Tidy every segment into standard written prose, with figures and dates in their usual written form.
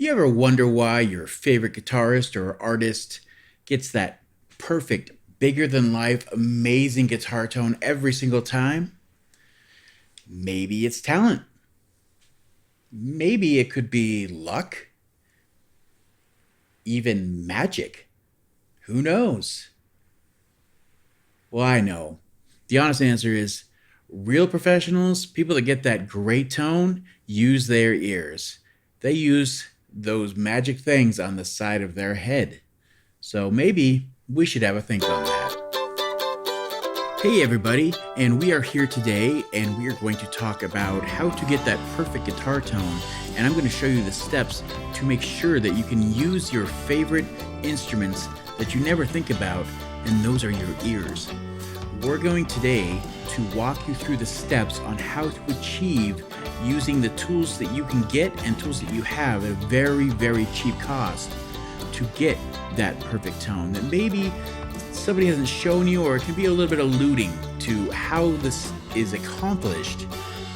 You ever wonder why your favorite guitarist or artist gets that perfect, bigger than life, amazing guitar tone every single time? Maybe it's talent. Maybe it could be luck, even magic. Who knows? Well, I know. The honest answer is real professionals, people that get that great tone, use their ears. They use those magic things on the side of their head. So maybe we should have a think on that. Hey everybody, and we are here today and we are going to talk about how to get that perfect guitar tone, and I'm going to show you the steps to make sure that you can use your favorite instruments that you never think about, and those are your ears. We're going today to walk you through the steps on how to achieve using the tools that you can get and tools that you have at a very, very cheap cost to get that perfect tone that maybe somebody hasn't shown you, or it can be a little bit alluding to how this is accomplished.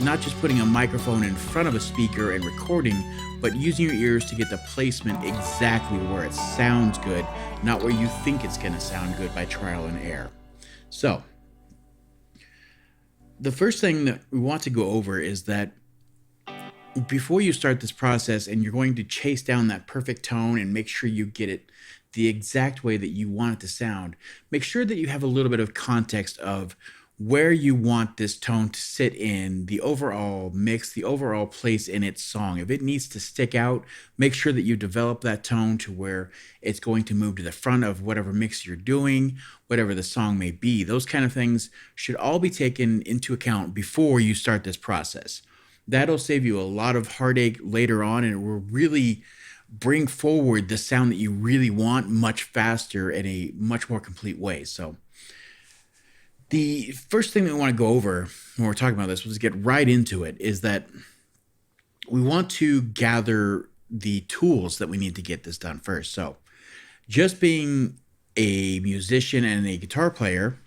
Not just putting a microphone in front of a speaker and recording, but using your ears to get the placement exactly where it sounds good, not where you think it's going to sound good by trial and error. So, the first thing that we want to go over is that before you start this process and you're going to chase down that perfect tone and make sure you get it the exact way that you want it to sound, make sure that you have a little bit of context of where you want this tone to sit in the overall mix, the overall place in its song. If it needs to stick out, make sure that you develop that tone to where it's going to move to the front of whatever mix you're doing, whatever the song may be. Those kind of things should all be taken into account before you start this process. That'll save you a lot of heartache later on, and it will really bring forward the sound that you really want much faster in a much more complete way. So the first thing that we want to go over when we're talking about this, we'll just get right into it, is that we want to gather the tools that we need to get this done first. So just being a musician and a guitar player,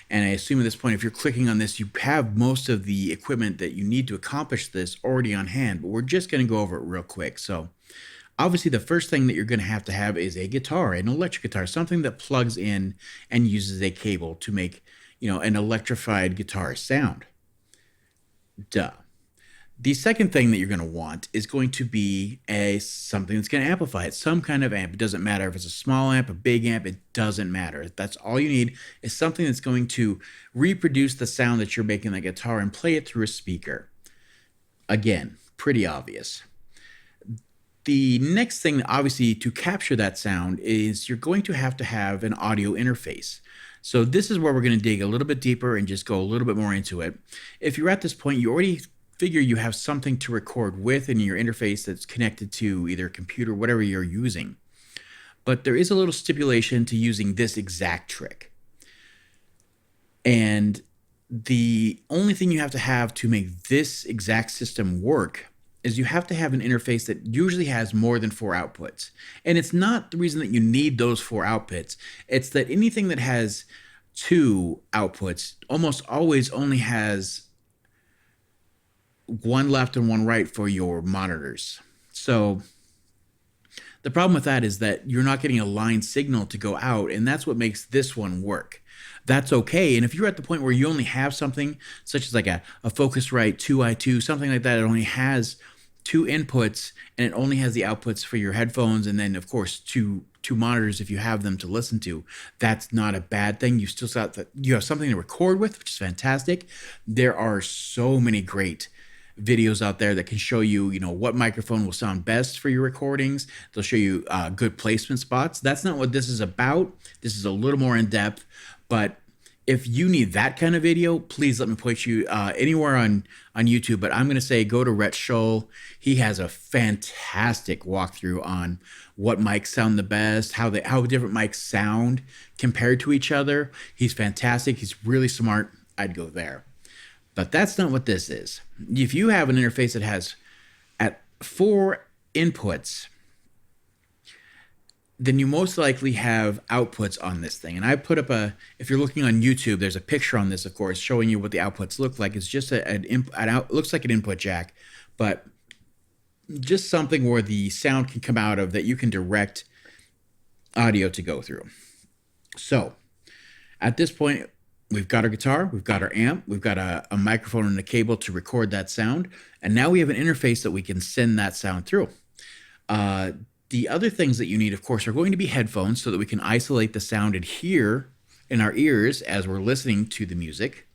and I assume at this point, if you're clicking on this, you have most of the equipment that you need to accomplish this already on hand, but we're just going to go over it real quick. So obviously, the first thing that you're going to have is a guitar, an electric guitar, something that plugs in and uses a cable to make, an electrified guitar sound. Duh. The second thing that you're going to want is going to be something that's going to amplify it, some kind of amp. It doesn't matter if it's a small amp, a big amp, it doesn't matter. That's all you need, is something that's going to reproduce the sound that you're making the guitar and play it through a speaker. Again, pretty obvious. The next thing, obviously, to capture that sound is you're going to have an audio interface. So this is where we're going to dig a little bit deeper and just go a little bit more into it. If you're at this point, you already figure you have something to record with in your interface that's connected to either a computer, whatever you're using. But there is a little stipulation to using this exact trick. And the only thing you have to make this exact system work is you have to have an interface that usually has more than 4 outputs. And it's not the reason that you need those 4 outputs. It's that anything that has 2 outputs almost always only has one left and one right for your monitors. So the problem with that is that you're not getting a line signal to go out, and that's what makes this one work. That's okay. And if you're at the point where you only have something such as like a Focusrite 2i2, something like that, it only has 2 inputs and it only has the outputs for your headphones, and then of course two monitors if you have them to listen to, that's not a bad thing. You still you have something to record with, which is fantastic. There are so many great videos out there that can show you, what microphone will sound best for your recordings. They'll show you good placement spots. That's not what this is about. This is a little more in depth, but if you need that kind of video, please let me point you anywhere on YouTube. But I'm going to say go to Rhett Scholl. He has a fantastic walkthrough on what mics sound the best, how different mics sound compared to each other. He's fantastic. He's really smart. I'd go there. But that's not what this is. If you have an interface that has at 4 inputs, then you most likely have outputs on this thing. And I put up if you're looking on YouTube, there's a picture on this, of course, showing you what the outputs look like. It's just looks like an input jack, but just something where the sound can come out of that you can direct audio to go through. So at this point, we've got our guitar, we've got our amp, we've got a microphone and a cable to record that sound, and now we have an interface that we can send that sound through. The other things that you need, of course, are going to be headphones so that we can isolate the sound and hear in our ears as we're listening to the music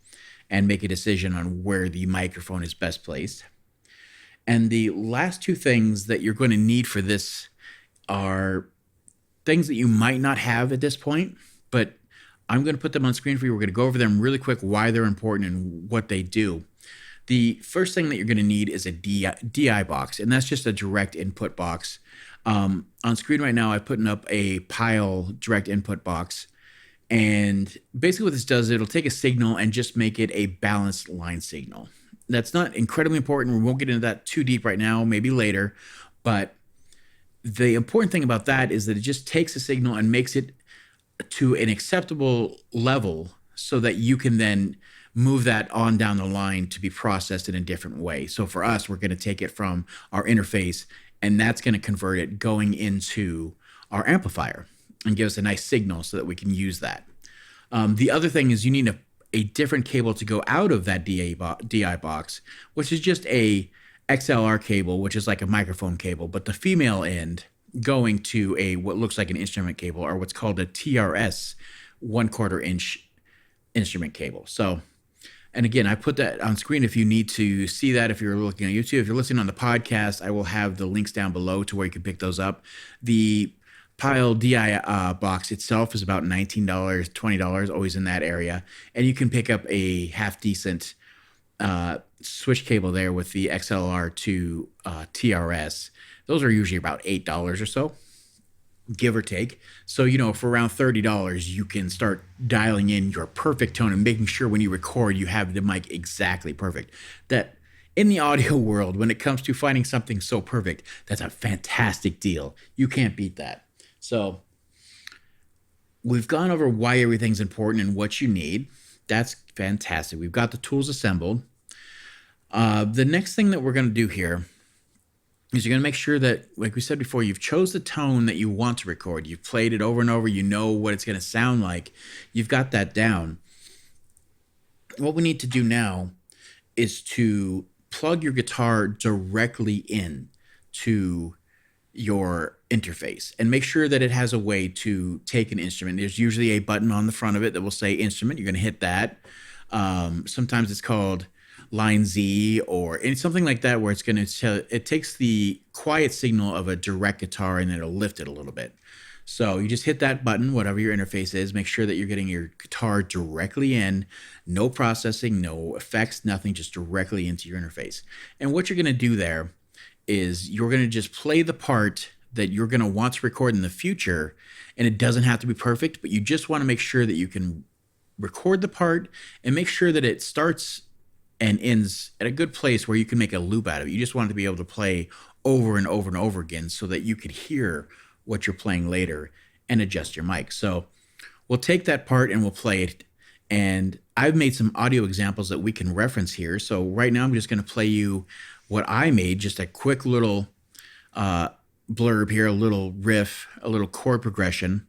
and make a decision on where the microphone is best placed. And the last two things that you're going to need for this are things that you might not have at this point, but I'm going to put them on screen for you. We're going to go over them really quick, why they're important and what they do. The first thing that you're going to need is a DI box, and that's just a direct input box. On screen right now, I'm putting up a Pyle direct input box. And basically what this does, it'll take a signal and just make it a balanced line signal. That's not incredibly important. We won't get into that too deep right now, maybe later. But the important thing about that is that it just takes a signal and makes it to an acceptable level so that you can then move that on down the line to be processed in a different way. So for us, we're going to take it from our interface, and that's going to convert it going into our amplifier and give us a nice signal so that we can use that. The other thing is you need a different cable to go out of that DI box, which is just a XLR cable, which is like a microphone cable, but the female end going to a what looks like an instrument cable, or what's called a TRS 1/4 inch instrument cable. So, and again, I put that on screen if you need to see that. If you're looking on YouTube, if you're listening on the podcast, I will have the links down below to where you can pick those up. The Pyle DI box itself is about $19, $20, always in that area. And you can pick up a half decent switch cable there with the XLR to TRS. Those are usually about $8 or so, give or take. So, for around $30, you can start dialing in your perfect tone and making sure when you record, you have the mic exactly perfect. That in the audio world, when it comes to finding something so perfect, that's a fantastic deal. You can't beat that. So we've gone over why everything's important and what you need. That's fantastic. We've got the tools assembled. The next thing that we're going to do here is you're going to make sure that, like we said before, you've chose the tone that you want to record. You've played it over and over. You know what it's going to sound like. You've got that down. What we need to do now is to plug your guitar directly in to your interface and make sure that it has a way to take an instrument. There's usually a button on the front of it that will say instrument. You're going to hit that. Sometimes it's called line Z or something like that, where it's going to tell, it takes the quiet signal of a direct guitar and it'll lift it a little bit. So you just hit that button, whatever your interface is, make sure that you're getting your guitar directly in, no processing, no effects, nothing, just directly into your interface. And what you're going to do there is you're going to just play the part that you're going to want to record in the future. And it doesn't have to be perfect, but you just want to make sure that you can record the part and make sure that it starts and ends at a good place where you can make a loop out of it. You just want to be able to play over and over and over again so that you could hear what you're playing later and adjust your mic. So we'll take that part and we'll play it. And I've made some audio examples that we can reference here. So right now I'm just going to play you what I made, just a quick little blurb here, a little riff, a little chord progression,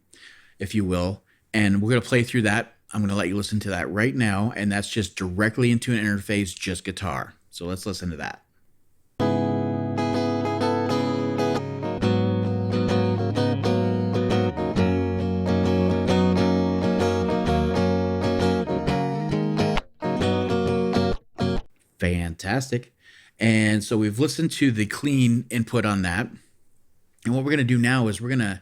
if you will. And we're going to play through that. I'm going to let you listen to that right now, and that's just directly into an interface, just guitar. So let's listen to that. Fantastic. And so we've listened to the clean input on that. And what we're going to do now is we're going to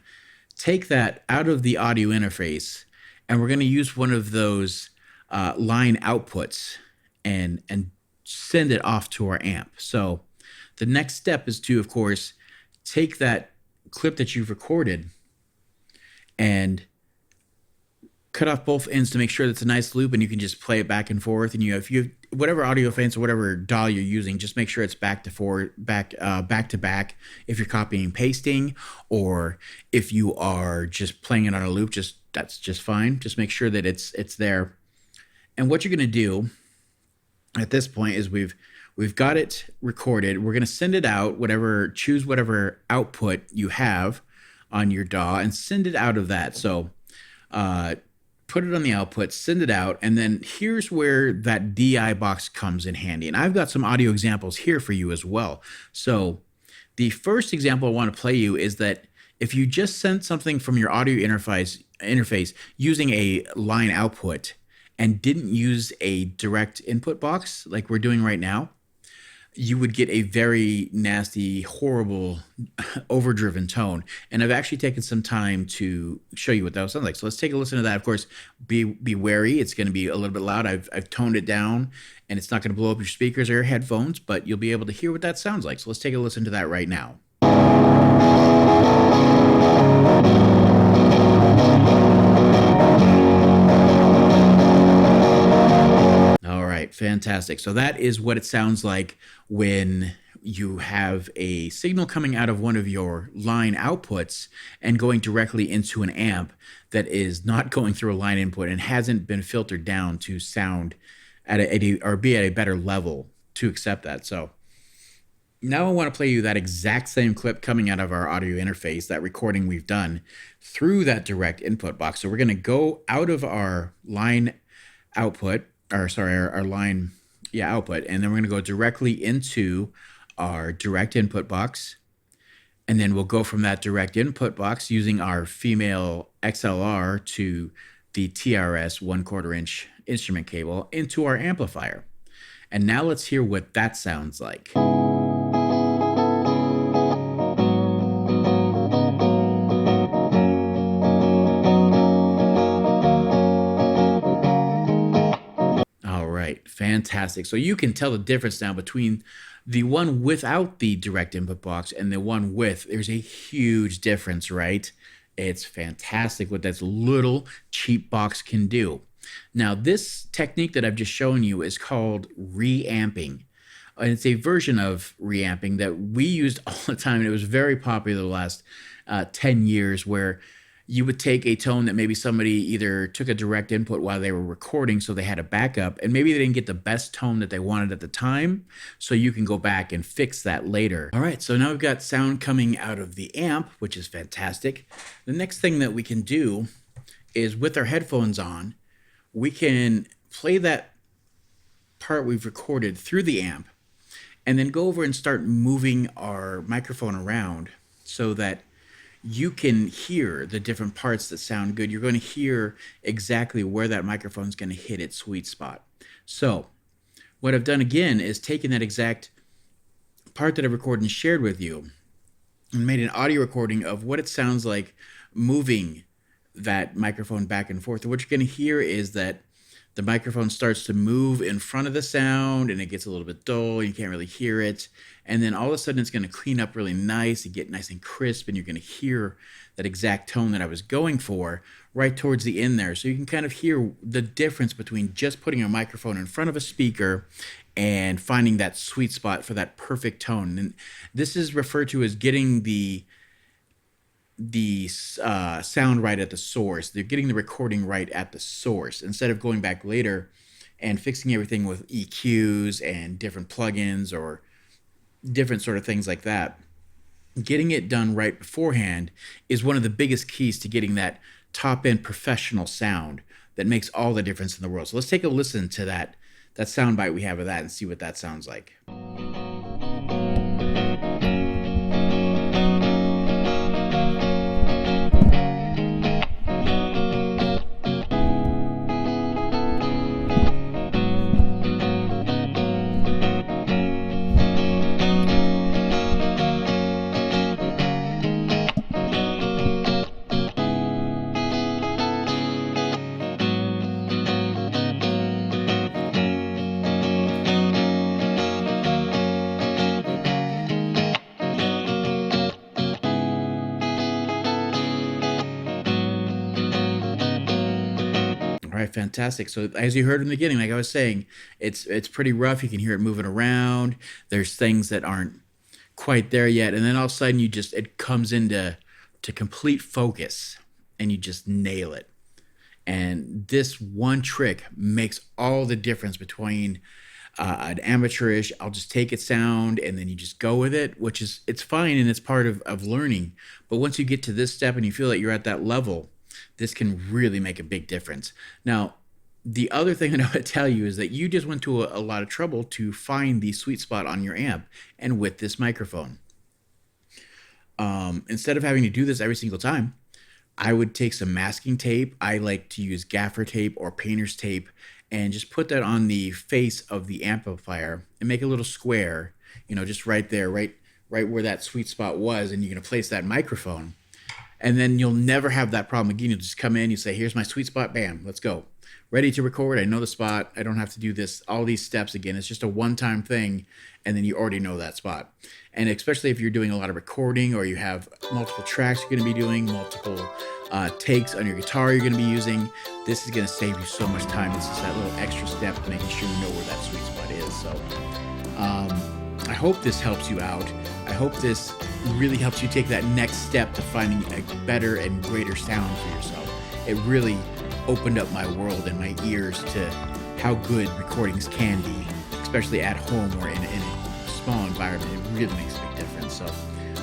take that out of the audio interface, and we're going to use one of those line outputs and send it off to our amp. So the next step is to, of course, take that clip that you've recorded and cut off both ends to make sure that's a nice loop, and you can just play it back and forth. And if you have whatever audio fence or whatever dial you're using, just make sure it's back to back. If you're copying and pasting, or if you are just playing it on a loop, that's just fine. Just make sure that it's there. And what you're going to do at this point is we've we've got it recorded. We're going to send it out, choose whatever output you have on your DAW and send it out of that. So put it on the output, send it out, and then here's where that DI box comes in handy. And I've got some audio examples here for you as well. So the first example I want to play you is that if you just sent something from your audio interface using a line output and didn't use a direct input box like we're doing right now, you would get a very nasty, horrible, overdriven tone. And I've actually taken some time to show you what that sounds like. So let's take a listen to that. Of course, be wary. It's going to be a little bit loud. I've toned it down, and it's not going to blow up your speakers or your headphones, but you'll be able to hear what that sounds like. So let's take a listen to that right now. Fantastic. So that is what it sounds like when you have a signal coming out of one of your line outputs and going directly into an amp that is not going through a line input and hasn't been filtered down to sound or be at a better level to accept that. So now I want to play you that exact same clip coming out of our audio interface, that recording we've done through that direct input box. So we're going to go out of our line output, our line output, and then we're going to go directly into our direct input box, and then we'll go from that direct input box using our Female XLR to the TRS 1/4 inch instrument cable into our amplifier. And now let's hear what that sounds like. Fantastic. So you can tell the difference now between the one without the direct input box and the one with. There's a huge difference, right? It's fantastic what this little cheap box can do. Now, this technique that I've just shown you is called reamping. And it's a version of reamping that we used all the time, and it was very popular the last 10 years, where you would take a tone that maybe somebody either took a direct input while they were recording, so they had a backup, and maybe they didn't get the best tone that they wanted at the time, so you can go back and fix that later. All right, so now we've got sound coming out of the amp, which is fantastic. The next thing that we can do is, with our headphones on, we can play that part we've recorded through the amp, and then go over and start moving our microphone around so that you can hear the different parts that sound good. You're going to hear exactly where that microphone is going to hit its sweet spot. So what I've done again is taken that exact part that I recorded and shared with you and made an audio recording of what it sounds like moving that microphone back and forth. And what you're going to hear is that the microphone starts to move in front of the sound, and it gets a little bit dull. You can't really hear it. And then all of a sudden, it's going to clean up really nice and get nice and crisp, and you're going to hear that exact tone that I was going for right towards the end there. So you can kind of hear the difference between just putting a microphone in front of a speaker and finding that sweet spot for that perfect tone. And this is referred to as getting the sound right at the source. They're getting the recording right at the source instead of going back later and fixing everything with EQs and different plugins or different sort of things like that. Getting it done right beforehand is one of the biggest keys to getting that top-end professional sound that makes all the difference in the world. So let's take a listen to that soundbite we have of that and see what that sounds like. All right, fantastic. So as you heard in the beginning, like I was saying, it's pretty rough. You can hear it moving around. There's things that aren't quite there yet, and then all of a sudden it comes into complete focus, and you just nail it. And this one trick makes all the difference between an amateurish, I'll just take its sound and then you just go with it, which is, it's fine and it's part of learning. But once you get to this step and you feel that you're at that level, this can really make a big difference. Now, the other thing I want to tell you is that you just went to a lot of trouble to find the sweet spot on your amp and with this microphone. Instead of having to do this every single time, I would take some masking tape. I like to use gaffer tape or painter's tape and just put that on the face of the amplifier and make a little square, you know, just right there, right where that sweet spot was, and you're going to place that microphone. And then you'll never have that problem again. You'll just come in, you say, here's my sweet spot, bam, let's go. Ready to record, I know the spot, I don't have to do this, all these steps again. It's just a one-time thing, and then you already know that spot. And especially if you're doing a lot of recording or you have multiple tracks you're gonna be doing, multiple takes on your guitar you're gonna be using, this is gonna save you so much time. This is that little extra step of making sure you know where that sweet spot is. So I hope this helps you out. I hope this really helps you take that next step to finding a better and greater sound for yourself. It really opened up my world and my ears to how good recordings can be, especially at home or in a small environment. It really makes a big difference. So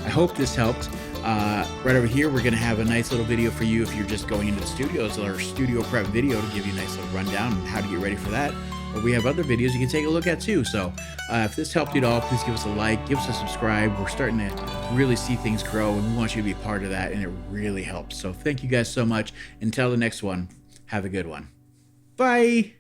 I hope this helped. Right over here, we're going to have a nice little video for you if you're just going into the studio. It's our studio prep video to give you a nice little rundown on how to get ready for that. But we have other videos you can take a look at too. So if this helped you at all, please give us a like, give us a subscribe. We're starting to really see things grow, and we want you to be part of that, and it really helps. So thank you guys so much. Until the next one, have a good one. Bye.